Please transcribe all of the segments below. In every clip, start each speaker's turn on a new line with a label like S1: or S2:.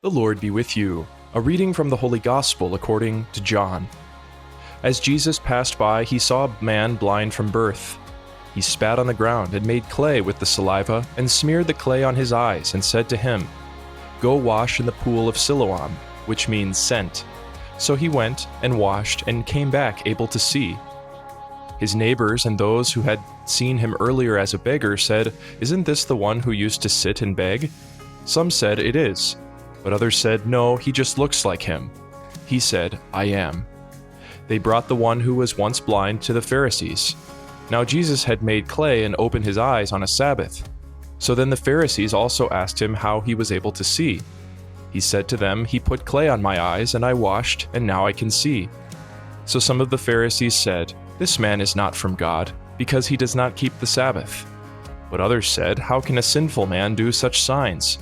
S1: The Lord be with you. A reading from the Holy Gospel according to John. As Jesus passed by, he saw a man blind from birth. He spat on the ground and made clay with the saliva and smeared the clay on his eyes and said to him, "Go wash in the pool of Siloam," which means sent. So he went and washed and came back able to see. His neighbors and those who had seen him earlier as a beggar said, "Isn't this the one who used to sit and beg?" Some said, "It is." But others said, "No, he just looks like him." He said, "I am." They brought the one who was once blind to the Pharisees. Now Jesus had made clay and opened his eyes on a Sabbath. So then the Pharisees also asked him how he was able to see. He said to them, "He put clay on my eyes, and I washed, and now I can see." So some of the Pharisees said, "This man is not from God, because he does not keep the Sabbath." But others said, "How can a sinful man do such signs?"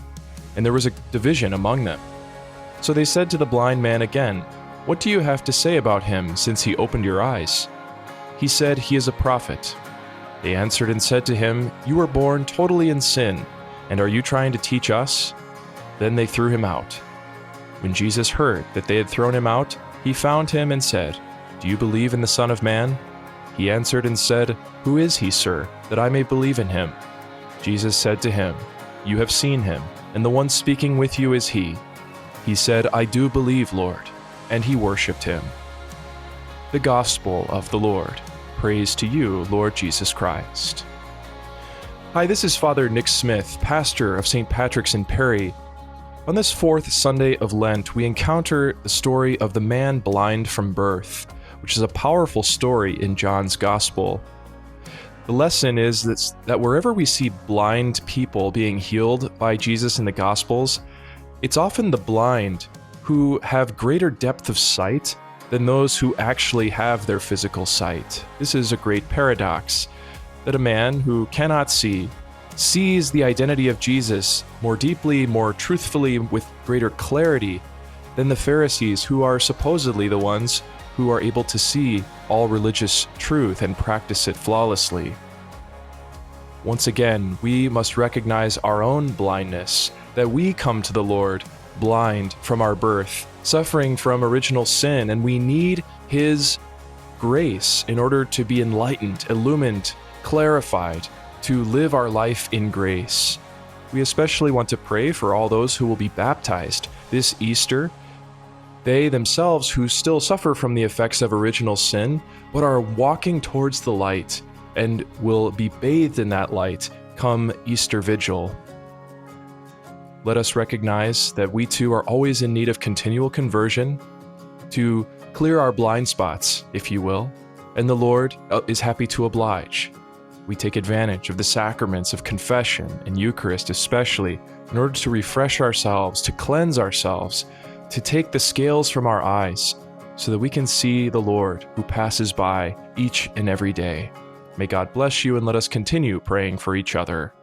S1: And there was a division among them. So they said to the blind man again, "What do you have to say about him, since he opened your eyes?" He said, "He is a prophet." They answered and said to him, "You were born totally in sin, and are you trying to teach us?" Then they threw him out. When Jesus heard that they had thrown him out, he found him and said, "Do you believe in the Son of Man?" He answered and said, "Who is he, sir, that I may believe in him?" Jesus said to him, "You have seen him, and the one speaking with you is he." He said, "I do believe, Lord," and he worshipped him. The Gospel of the Lord. Praise to you, Lord Jesus Christ. Hi, this is Father Nick Smith, pastor of St. Patrick's in Perry. On this fourth Sunday of Lent, we encounter the story of the man blind from birth, which is a powerful story in John's Gospel. The lesson is that wherever we see blind people being healed by Jesus in the Gospels, it's often the blind who have greater depth of sight than those who actually have their physical sight. This is a great paradox, that a man who cannot see sees the identity of Jesus more deeply, more truthfully, with greater clarity than the Pharisees, who are supposedly the ones who are able to see all religious truth and practice it flawlessly. Once again, we must recognize our own blindness, that we come to the Lord blind from our birth, suffering from original sin, and we need His grace in order to be enlightened, illumined, clarified, to live our life in grace. We especially want to pray for all those who will be baptized this Easter, they themselves who still suffer from the effects of original sin, but are walking towards the light and will be bathed in that light come Easter Vigil. Let us recognize that we too are always in need of continual conversion, to clear our blind spots, if you will, and the Lord is happy to oblige. We take advantage of the sacraments of confession and Eucharist especially in order to refresh ourselves, to cleanse ourselves, to take the scales from our eyes so that we can see the Lord who passes by each and every day. May God bless you, and let us continue praying for each other.